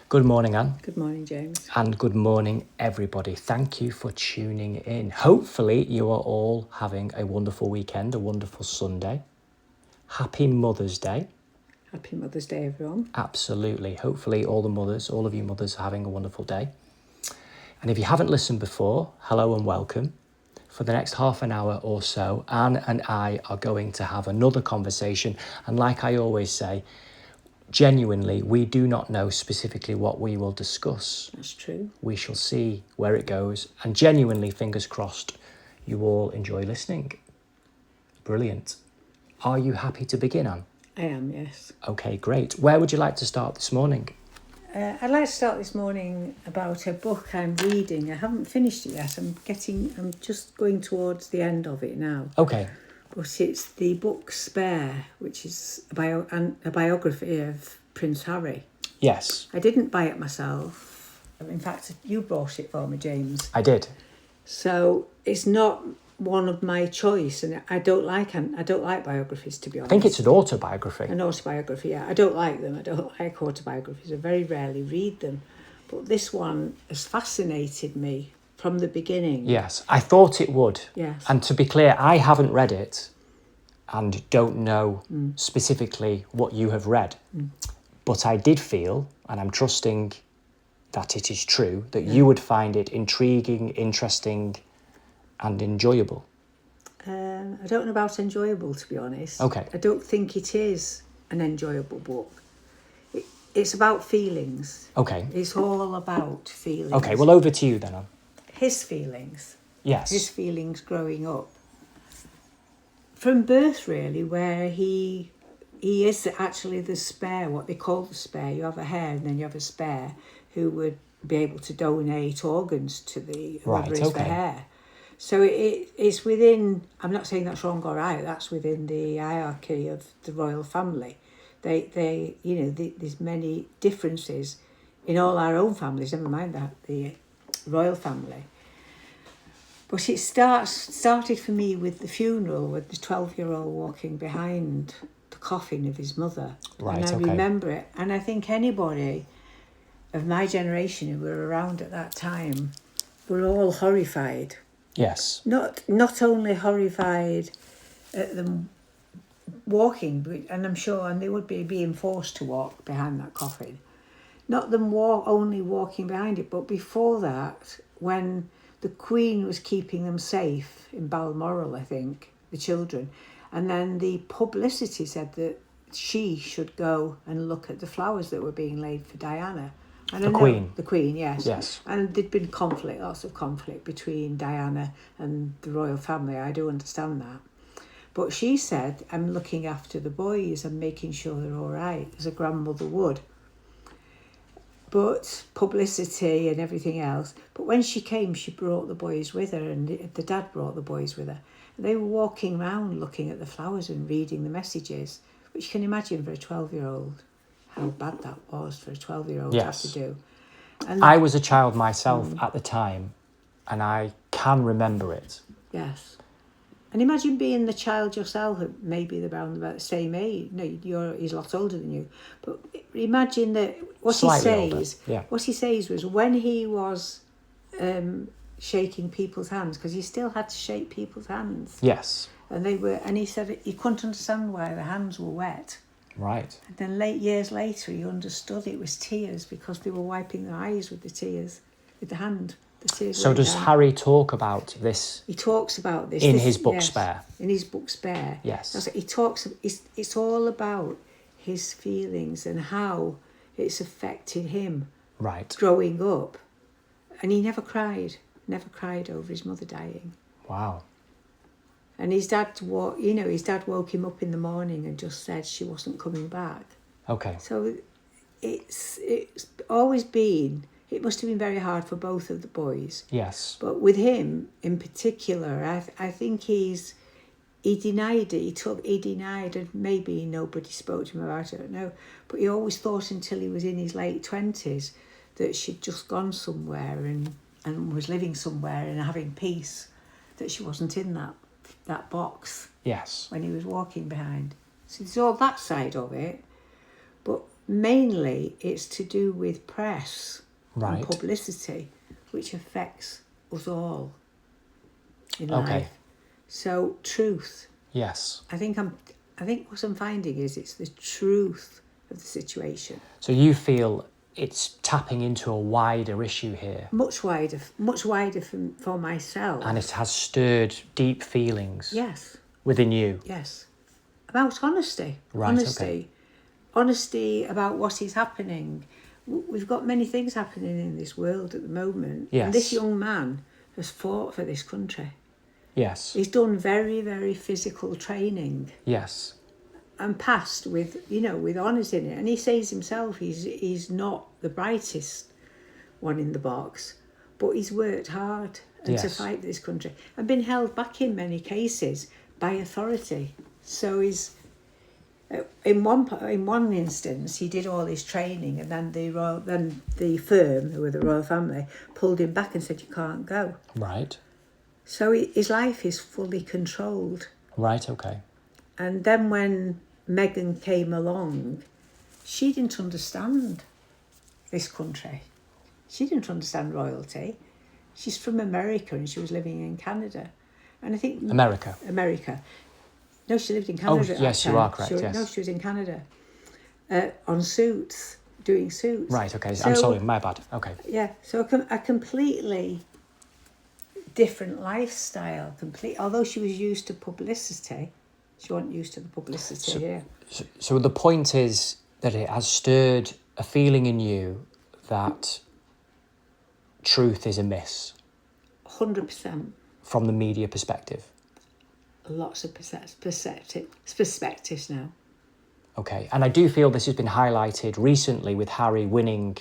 Good morning, Anne. Good morning, James. And good morning, everybody. Thank you for tuning in. Hopefully, you are all having a wonderful weekend, a wonderful Sunday. Happy Mother's Day. Happy Mother's Day, everyone. Absolutely. Hopefully, all of you mothers are having a wonderful day. And if you haven't listened before, hello and welcome. For the next half an hour or so, Anne and I are going to have another conversation. And like I always say, genuinely, we do not know specifically what we will discuss. That's true. We shall see where it goes. And genuinely, fingers crossed, you all enjoy listening. Brilliant. Are you happy to begin, Anne? I am, yes. Okay, great. Where would you like to start this morning? I'd like to start this morning about a book I'm reading. I haven't finished it yet. I'm just going towards the end of it now. Okay. But it's the book Spare, which is a biography of Prince Harry. Yes. I didn't buy it myself. In fact, you bought it for me, James. I did. So it's not one of my choice, and I don't like biographies, to be honest. I think it's an autobiography. An autobiography, yeah. I don't like them. I don't like autobiographies. I very rarely read them. But this one has fascinated me from the beginning. Yes, I thought it would. Yes. And to be clear, I haven't read it and don't know specifically what you have read. But I did feel, and I'm trusting that it is true, that you would find it intriguing, interesting, and enjoyable. I don't know about enjoyable, to be honest. Okay. I don't think it is an enjoyable book. It's about feelings. Okay. It's all about feelings. Okay, well, over to you then, Anne. His feelings. Yes. His feelings growing up. From birth, really, where he is actually the spare, what they call the spare. You have a heir and then you have a spare who would be able to donate organs to the whoever is the heir. So it's within, I'm not saying that's wrong or right, that's within the hierarchy of the royal family. There's many differences in all our own families, never mind that, the royal family. But it started for me with the funeral, with the 12-year-old walking behind the coffin of his mother. Right, and I remember it. And I think anybody of my generation who were around at that time were all horrified. Yes. Not only horrified at them walking, and I'm sure, and they would be being forced to walk behind that coffin. Not them only walking behind it, but before that, when the Queen was keeping them safe in Balmoral, I think, the children, and then the publicity said that she should go and look at the flowers that were being laid for Diana. And the Queen. The Queen, yes. Yes. And there'd been lots of conflict between Diana and the royal family. I do understand that. But she said, I'm looking after the boys and making sure they're all right, as a grandmother would. But publicity and everything else. But when she came, she brought the boys with her, and the dad brought the boys with her. And they were walking around looking at the flowers and reading the messages, which you can imagine for a 12-year-old. How bad that was for a 12-year-old to have to do. And I was a child myself at the time, and I can remember it. Yes. And imagine being the child yourself, maybe around about the same age. No, he's a lot older than you. But imagine that what he says was when he was shaking people's hands, because he still had to shake people's hands. Yes. And he said he couldn't understand why the hands were wet. Right. And then years later, he understood it was tears because they were wiping their eyes with the tears, with the hand. The tears. So does Harry talk about this? He talks about this in his book Spare. In his book Spare. Yes. He talks. It's all about his feelings and how it's affected him. Right. Growing up, and he never cried over his mother dying. Wow. And his dad woke him up in the morning and just said she wasn't coming back. Okay. So it's always been, it must have been very hard for both of the boys. Yes. But with him in particular, I think he denied it. He denied, and maybe nobody spoke to him about it, I don't know. But he always thought until he was in his late 20s that she'd just gone somewhere and was living somewhere and having peace, that she wasn't in that box. Yes. When he was walking behind. So there's all that side of it. But Mainly, it's to do with press Right. and publicity, which affects us all in Okay. life. So, truth. Yes. I think what I'm finding is it's the truth of the situation. So you feel it's tapping into a wider issue here, Much wider for myself. and it has stirred deep feelings Yes, within you. yes. About honesty. Right, Honesty. okay. Honesty about what is happening. We've got many things happening in this world at the moment. Yes. And this young man has fought for this country. Yes. He's done very, very physical training Yes. and passed with honours in it. And he says himself he's not the brightest one in the box, but he's worked hard and to Yes. fight this country and been held back in many cases by authority. So he's in one instance he did all his training, and then the firm, who were the royal family, pulled him back and said, you can't go. Right. So his life is fully controlled. Right, okay. And then when Meghan came along, she didn't understand this country. She didn't understand royalty. She's from America and she was living in Canada. And I think... America. No, she lived in Canada. Oh, yes, you are correct, yes. No, she was in Canada on Suits, doing Suits. Right, okay. I'm sorry, my bad. Okay. Yeah, so a completely different lifestyle. Although she was used to publicity, she wasn't used to the publicity here. So the point is that it has stirred a feeling in you that truth is amiss. 100%. From the media perspective. Lots of perspectives now. Okay, and I do feel this has been highlighted recently with Harry winning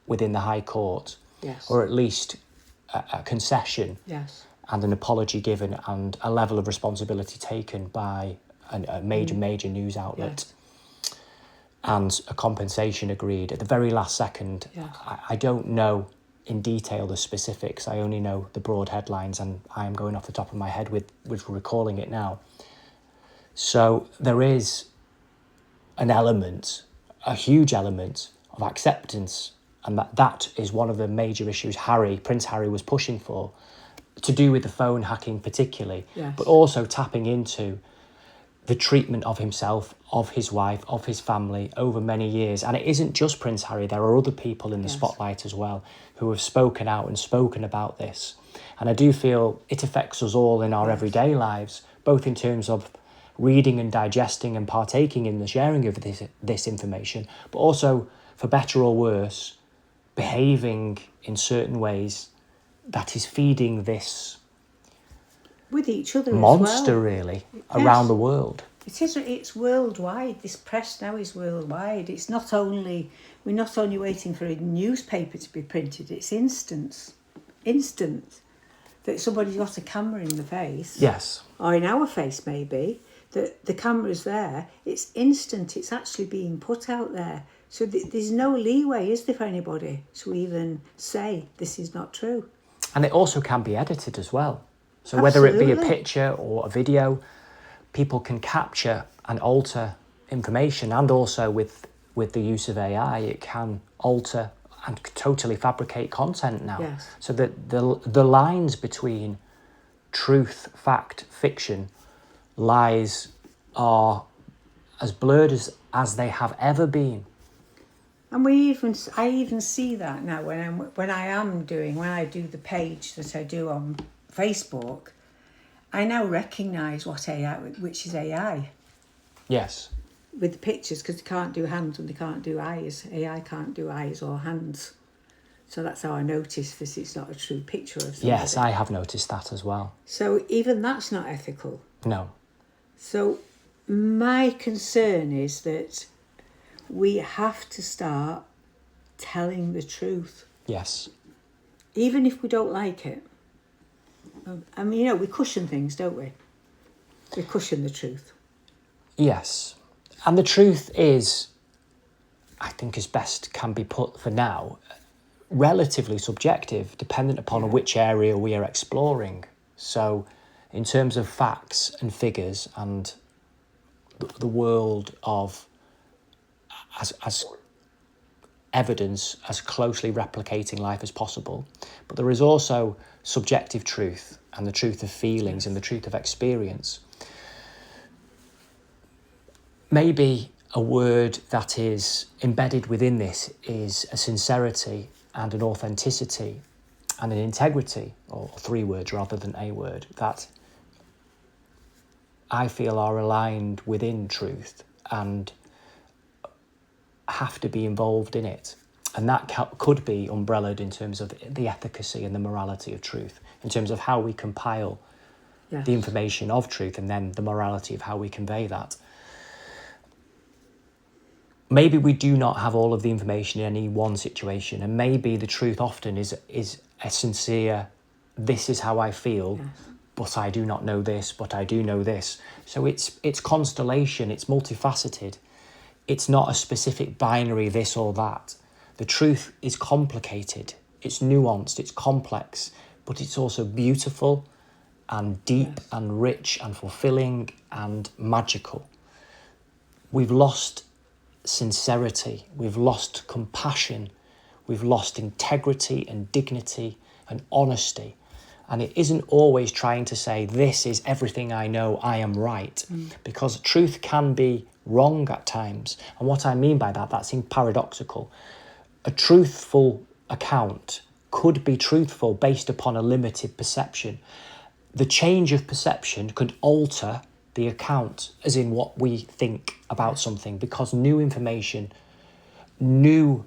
within the High Court. Yes. Or at least a concession. Yes. And an apology given and a level of responsibility taken by a major news outlet. Yes. And a compensation agreed at the very last second. Yes. I don't know in detail the specifics. I only know the broad headlines, and I am going off the top of my head with recalling it now. So there is an element, a huge element of acceptance, and that is one of the major issues Prince Harry was pushing for, to do with the phone hacking particularly, yes. But also tapping into the treatment of himself, of his wife, of his family over many years. And it isn't just Prince Harry, there are other people in the yes. spotlight as well who have spoken out and spoken about this. And I do feel it affects us all in our yes. everyday lives, both in terms of reading and digesting and partaking in the sharing of this information, but also, for better or worse, behaving in certain ways that is feeding this with each other monster, as well. Really, yes. around the world. It's worldwide. This press now is worldwide. We're not only waiting for a newspaper to be printed, it's instant that somebody's got a camera in the face. Yes. Or in our face maybe, that the camera's there. It's instant, it's actually being put out there. So there's no leeway, is there, for anybody to even say this is not true. And it also can be edited as well. So Absolutely. whether it be a picture or a video, people can capture and alter information, and also with the use of AI, it can alter and totally fabricate content now. Yes. So that the lines between truth, fact, fiction, lies are as blurred as they have ever been. And I even see that now when I do the page that I do on Facebook, I now recognise which is AI. Yes. With the pictures, because they can't do hands and they can't do eyes. AI can't do eyes or hands. So that's how I notice this. It's not a true picture of somebody. Yes, I have noticed that as well. So even that's not ethical. No. So my concern is that we have to start telling the truth. Yes. Even if we don't like it. I mean, we cushion things, don't we? We cushion the truth. Yes. And the truth is, I think as best can be put for now, relatively subjective, dependent upon which area we are exploring. So in terms of facts and figures and the world of as evidence, as closely replicating life as possible. But there is also subjective truth and the truth of feelings and the truth of experience. Maybe a word that is embedded within this is a sincerity and an authenticity and an integrity, or 3 words rather than a word, that I feel are aligned within truth and have to be involved in it. And that could be umbrellaed in terms of the efficacy and the morality of truth, in terms of how we compile the information of truth and then the morality of how we convey that. Maybe we do not have all of the information in any one situation, and maybe the truth often is a sincere, this is how I feel, but I do not know this, but I do know this. So it's constellation, it's multifaceted. It's not a specific binary this or that. The truth is complicated, it's nuanced, it's complex, but it's also beautiful and deep and rich and fulfilling and magical. We've lost sincerity, we've lost compassion, we've lost integrity and dignity and honesty. And it isn't always trying to say, this is everything I know, I am right. Because truth can be wrong at times. And what I mean by that, that seems paradoxical. A truthful account could be truthful based upon a limited perception. The change of perception could alter the account, as in what we think about something, because new information, new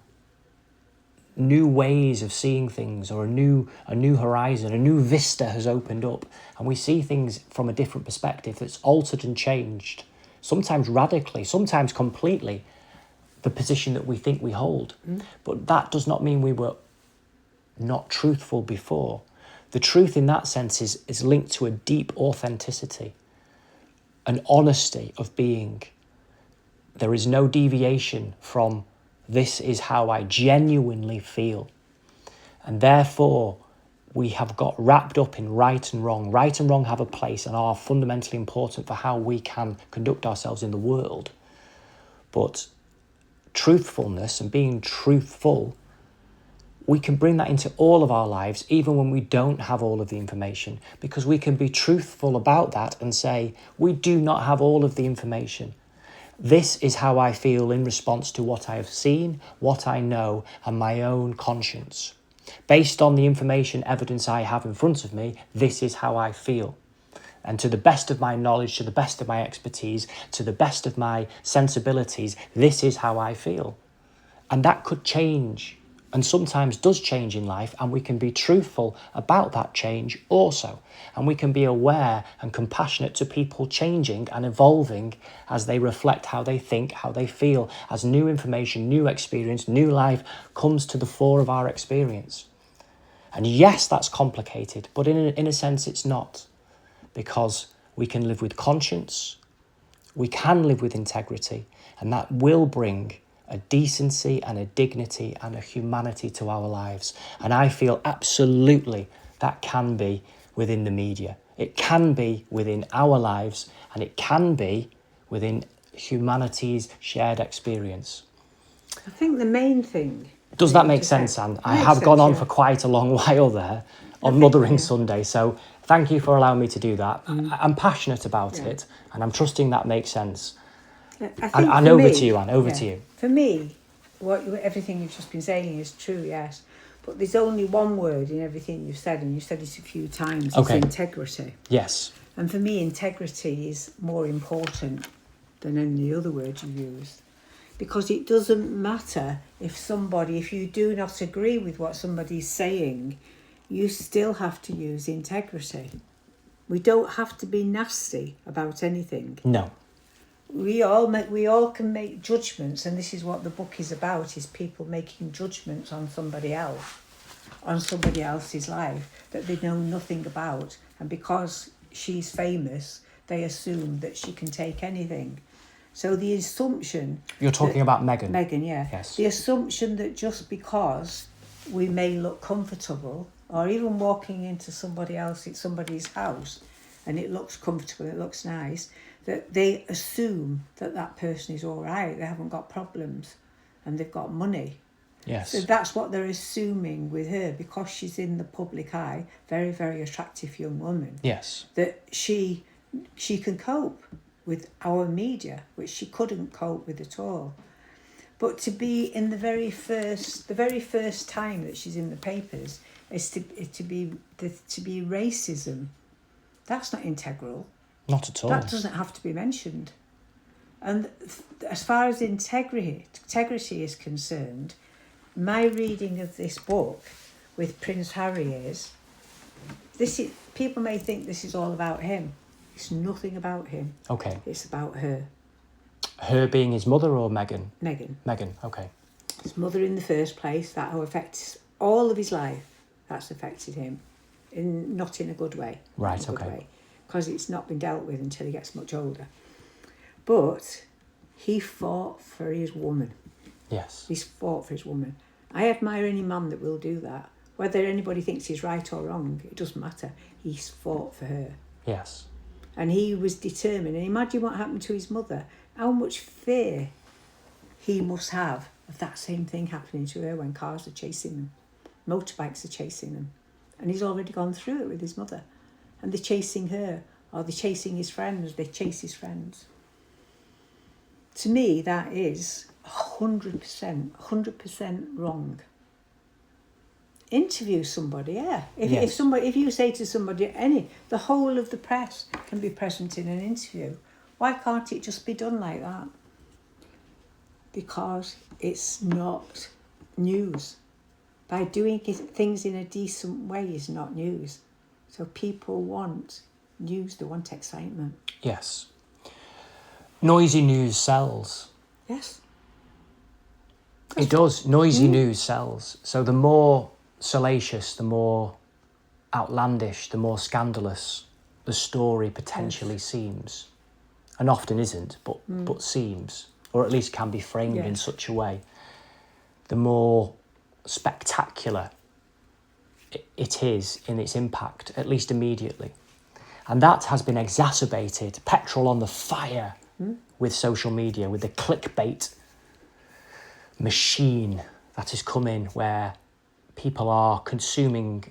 ways of seeing things, or a new horizon, a new vista has opened up, and we see things from a different perspective that's altered and changed, sometimes radically, sometimes completely, the position that we think we hold. But that does not mean we were not truthful before. The truth in that sense is linked to a deep authenticity, an honesty of being. There is no deviation from this is how I genuinely feel. And therefore, we have got wrapped up in right and wrong. Right and wrong have a place and are fundamentally important for how we can conduct ourselves in the world. But truthfulness and being truthful, we can bring that into all of our lives, even when we don't have all of the information, because we can be truthful about that and say, we do not have all of the information. This is how I feel in response to what I have seen, what I know, and my own conscience. Based on the information, evidence I have in front of me, this is how I feel. And to the best of my knowledge, to the best of my expertise, to the best of my sensibilities, this is how I feel. And that could change, and sometimes does change in life, and we can be truthful about that change also. And we can be aware and compassionate to people changing and evolving as they reflect how they think, how they feel, as new information, new experience, new life comes to the fore of our experience. And yes, that's complicated, but in a sense it's not, because we can live with conscience, we can live with integrity, and that will bring a decency and a dignity and a humanity to our lives. And I feel absolutely that can be within the media. It can be within our lives, and it can be within humanity's shared experience. I think the main thing... Does that make sense, Anne? I have gone on for quite a long while there on Mothering Sunday, so thank you for allowing me to do that. I'm passionate about it, and I'm trusting that makes sense. And over to you, Anne, over to you. For me, everything you've just been saying is true, yes. But there's only one word in everything you've said, and you've said it a few times. It's integrity. Yes. And for me, integrity is more important than any other word you use. Because it doesn't matter if you do not agree with what somebody's saying, you still have to use integrity. We don't have to be nasty about anything. No. We all can make judgments, and this is what the book is about, is people making judgments on somebody else, on somebody else's life that they know nothing about. And because she's famous, they assume that she can take anything. So the assumption... You're talking about Meghan? Meghan, yeah. Yes. The assumption that just because we may look comfortable, or even walking into somebody's house, and it looks comfortable, it looks nice, that they assume that that person is all right. They haven't got problems and they've got money. Yes. So that's what they're assuming with her, because she's in the public eye, very, very attractive young woman. Yes. That she can cope with our media, which she couldn't cope with at all. But to be in the very first time that she's in the papers is to be racism. That's not integral. Not at all. That doesn't have to be mentioned. And as far as integrity is concerned, my reading of this book with Prince Harry is people may think this is all about him. It's nothing about him. Okay. It's about her. Her being his mother or Meghan? Meghan. Okay. His mother in the first place, that affects all of his life. That's affected him, not in a good way. Right, okay. Because it's not been dealt with until he gets much older. But he fought for his woman. Yes. He's fought for his woman. I admire any man that will do that. Whether anybody thinks he's right or wrong, it doesn't matter. He's fought for her. Yes. And he was determined. And imagine what happened to his mother. How much fear he must have of that same thing happening to her when cars are chasing them. Motorbikes are chasing them. And he's already gone through it with his mother. And they're chasing her. Or they're chasing his friends. They chase his friends. To me, that is 100% wrong. Interview somebody, yeah. If you say to somebody, the whole of the press can be present in an interview, why can't it just be done like that? Because it's not news. By doing things in a decent way is not news. So people want news, they want excitement. Yes. Noisy news sells. Yes. It does. Noisy news sells. So the more salacious, the more outlandish, the more scandalous the story potentially seems. And often isn't, but seems. Or at least can be framed in such a way. The more spectacular it is in its impact, at least immediately. And that has been exacerbated, petrol on the fire, with social media, with the clickbait machine that has come in, where people are consuming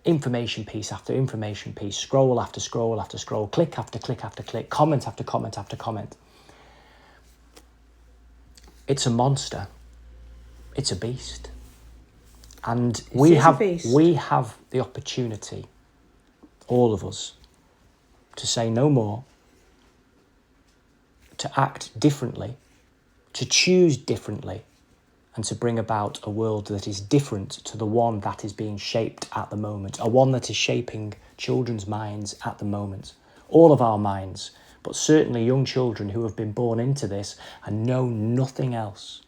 information piece after information piece, scroll after scroll after scroll, click after click after click, comment after comment after comment. It's a monster. It's a beast. And we have the opportunity, all of us, to say no more, to act differently, to choose differently, and to bring about a world that is different to the one that is being shaped at the moment, a one that is shaping children's minds at the moment. All of our minds, but certainly young children who have been born into this and know nothing else.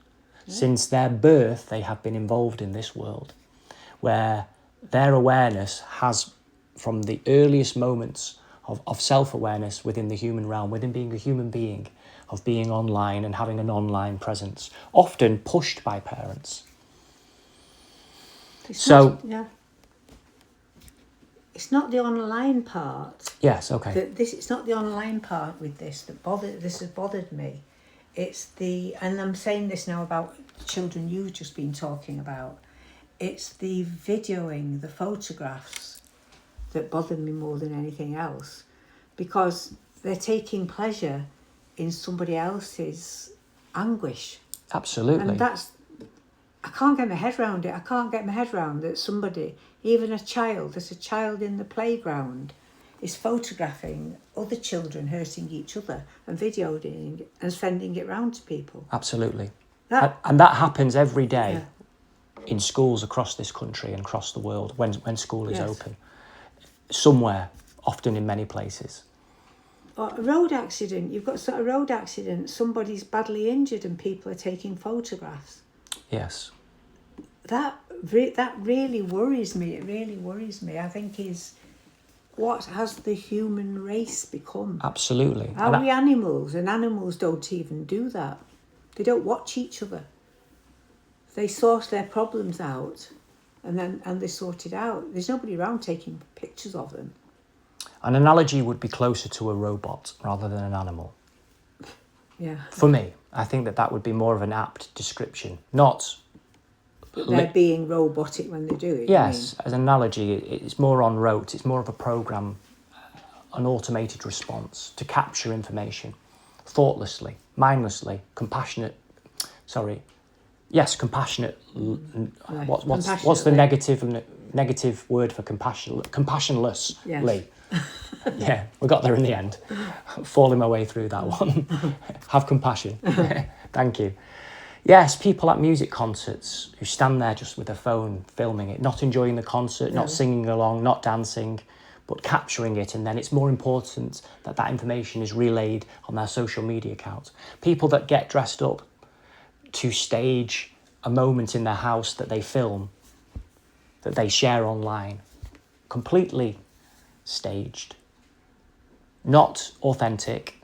Since their birth, they have been involved in this world, where their awareness has, from the earliest moments of self-awareness within the human realm, within being a human being, of being online and having an online presence, often pushed by parents. It's not the online part. Yes, okay. It's not the online part with this has bothered me. And I'm saying this now about children you've just been talking about. It's the videoing, the photographs that bother me more than anything else, because they're taking pleasure in somebody else's anguish. Absolutely. And I can't get my head around it. I can't get my head around that somebody, even a child, there's a child in the playground, is photographing other children hurting each other and videoing it and sending it round to people. Absolutely. And that happens every day in schools across this country and across the world when school is open. Somewhere, often in many places. Or a road accident. You've got a road accident, somebody's badly injured and people are taking photographs. Yes. That really worries me. It really worries me. I think what has the human race become? Absolutely. Are we animals? And animals don't even do that. They don't watch each other. They sort their problems out and they sort it out. There's nobody around taking pictures of them. An analogy would be closer to a robot rather than an animal. Yeah. For me, I think that would be more of an apt description. Not... But they're being robotic when they do it. Yes, as an analogy, it's more en route. It's more of a program, an automated response to capture information thoughtlessly, mindlessly, compassionate. Compassionate. Right. What's the negative word for compassion? Compassionlessly. Yes. Yeah, we got there in the end. Falling my way through that one. Have compassion. Thank you. Yes, people at music concerts who stand there just with their phone filming it, not enjoying the concert, not singing along, not dancing, but capturing it. And then it's more important that information is relayed on their social media account. People that get dressed up to stage a moment in their house that they film, that they share online, completely staged, not authentic,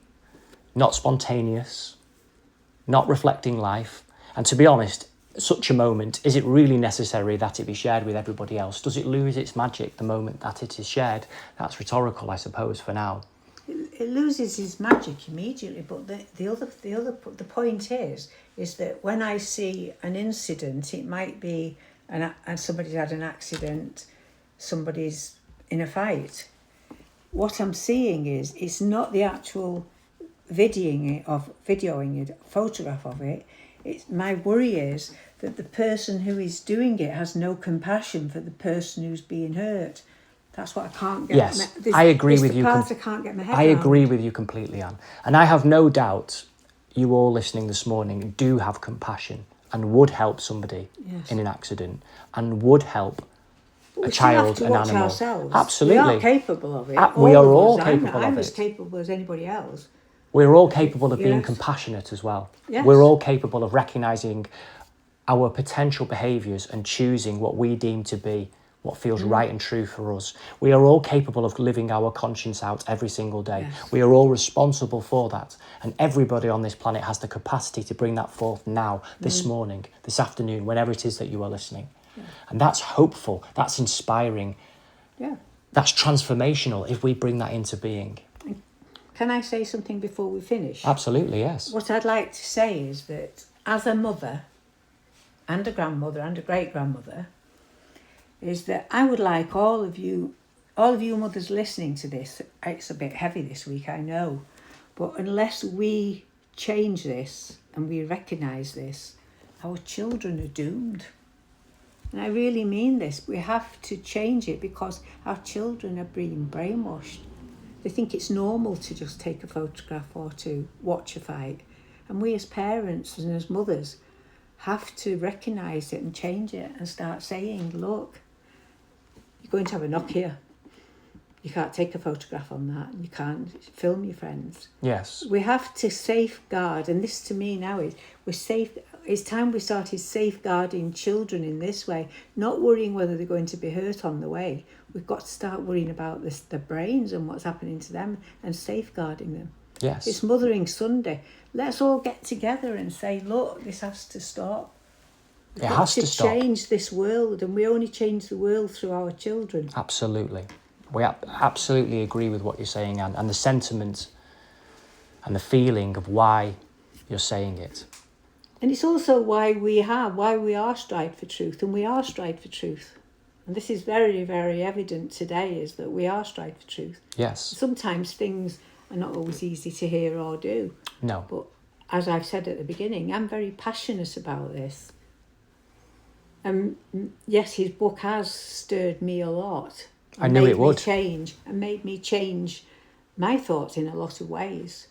not spontaneous, not reflecting life. And to be honest, such a moment, is it really necessary that it be shared with everybody else? Does it lose its magic the moment that it is shared? That's rhetorical, I suppose, for now. It loses its magic immediately, but the point is that when I see an incident, it might be and somebody's had an accident, somebody's in a fight. What I'm seeing is it's not the actual videoing it, photograph of it. It's my worry is that the person who is doing it has no compassion for the person who's being hurt. That's what I can't get. Yes, I agree with you. I can't get my head I around. agree with you completely, Anne. And I have no doubt you all listening this morning do have compassion and would help somebody in an accident and would help a child, an animal. Ourselves. Absolutely. We are capable of it. We are all capable of it. I'm as capable as anybody else. We're all capable of being compassionate as well. Yes. We're all capable of recognising our potential behaviours and choosing what we deem to be what feels right and true for us. We are all capable of living our conscience out every single day. Yes. We are all responsible for that. And everybody on this planet has the capacity to bring that forth now, this morning, this afternoon, whenever it is that you are listening. Yeah. And that's hopeful, that's inspiring, that's transformational if we bring that into being. Can I say something before we finish? Absolutely, yes. What I'd like to say is that as a mother and a grandmother and a great-grandmother, is that I would like all of you mothers listening to this, it's a bit heavy this week, I know, but unless we change this and we recognise this, our children are doomed. And I really mean this. We have to change it because our children are being brainwashed. They think it's normal to just take a photograph or to watch a fight. And we as parents and as mothers have to recognise it and change it and start saying, look, you're going to have a knock here. You can't take a photograph on that. You can't film your friends. Yes. We have to safeguard, and this to me now is, it's time we started safeguarding children in this way, not worrying whether they're going to be hurt on the way. We've got to start worrying about the brains and what's happening to them and safeguarding them. Yes. It's Mothering Sunday. Let's all get together and say, look, this has to stop. It has to stop. Change this world, and we only change the world through our children. Absolutely. We absolutely agree with what you're saying, Anne, and the sentiment and the feeling of why you're saying it. And it's also why we are striving for truth, and we are striving for truth. And this is very, very evident today, is that we are striving for truth. Yes. Sometimes things are not always easy to hear or do. No. But as I've said at the beginning, I'm very passionate about this. Yes, his book has stirred me a lot. I knew it would. Made me change my thoughts in a lot of ways.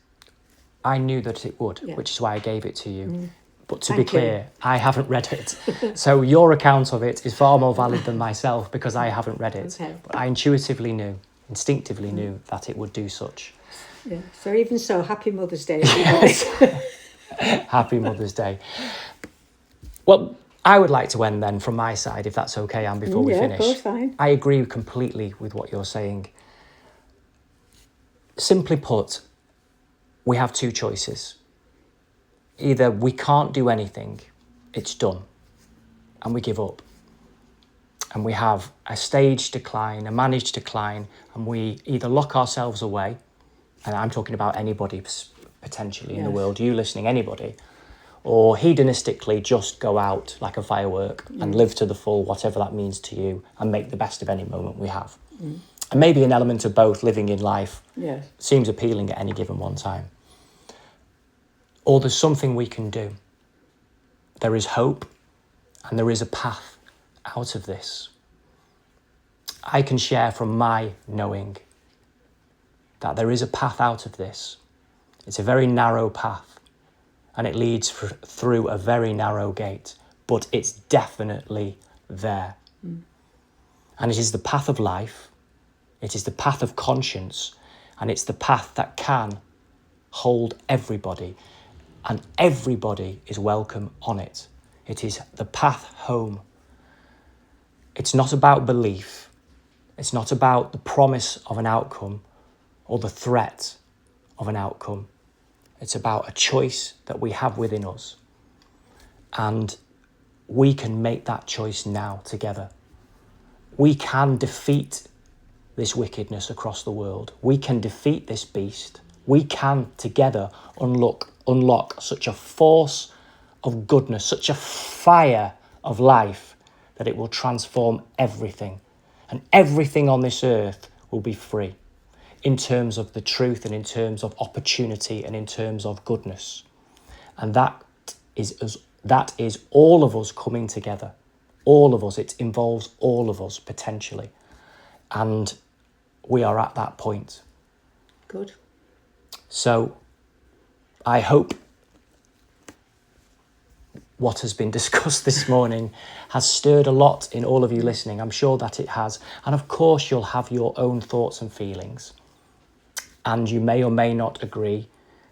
I knew that it would, which is why I gave it to you. But to be clear, I haven't read it. So your account of it is far more valid than myself because I haven't read it. Okay. But I instinctively knew that it would do such. Yeah. So even so, happy Mother's Day, everybody. Happy Mother's Day. Well, I would like to end then from my side, if that's okay, Anne, before we finish. Of course, fine. I agree completely with what you're saying. Simply put, we have two choices. Either we can't do anything, it's done, and we give up. and we have a staged decline, a managed decline, and we either lock ourselves away, and I'm talking about anybody potentially in the Yes. world, you listening, anybody, or hedonistically just go out like a firework and live to the full, whatever that means to you, and make the best of any moment we have. And maybe an element of both, living in life, Yes. seems appealing at any given one time. Or there's something we can do. There is hope, and there is a path out of this. I can share from my knowing that there is a path out of this. It's a very narrow path, and it leads through a very narrow gate, but it's definitely there. And it is the path of life, it is the path of conscience, and it's the path that can hold everybody, and everybody is welcome on it. It is the path home. It's not about belief. It's not about the promise of an outcome or the threat of an outcome. It's about a choice that we have within us. And we can make that choice now together. We can defeat this wickedness across the world. We can defeat this beast. We can together unlock such a force of goodness, such a fire of life, that it will transform everything. And everything on this earth will be free in terms of the truth and in terms of opportunity and in terms of goodness. And that is all of us coming together. All of us. It involves all of us potentially. And we are at that point. Good. So I hope what has been discussed this morning has stirred a lot in all of you listening. I'm sure that it has. And of course, you'll have your own thoughts and feelings. And you may or may not agree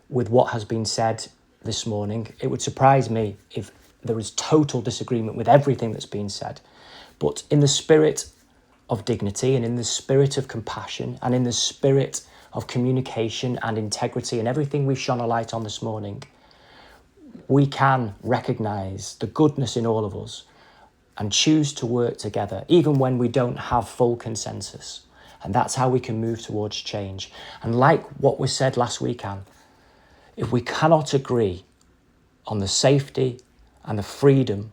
with what has been said this morning. It would surprise me if there is total disagreement with everything that's been said. But in the spirit of dignity and in the spirit of compassion and in the spirit of communication and integrity and everything we've shone a light on this morning, we can recognise the goodness in all of us and choose to work together, even when we don't have full consensus. And that's how we can move towards change. And like what was said last week, Anne, if we cannot agree on the safety and the freedom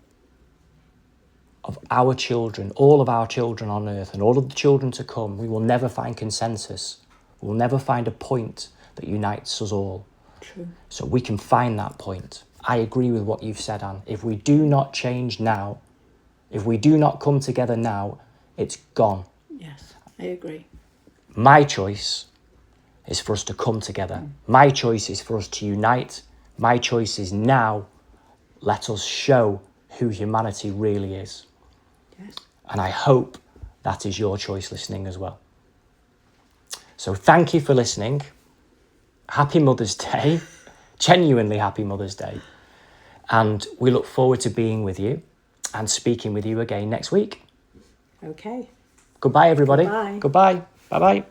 of our children, all of our children on earth and all of the children to come, we will never find consensus. We will never find a point that unites us all. True. So we can find that point. I agree with what you've said, Anne. If we do not change now, if we do not come together now, it's gone. Yes, I agree. My choice is for us to come together. My choice is for us to unite. My choice is now, let us show who humanity really is. Yes. And I hope that is your choice listening as well. So thank you for listening. Happy Mother's Day. Genuinely happy Mother's Day. And we look forward to being with you and speaking with you again next week. Okay. Goodbye, everybody. Goodbye. Goodbye. Bye-bye.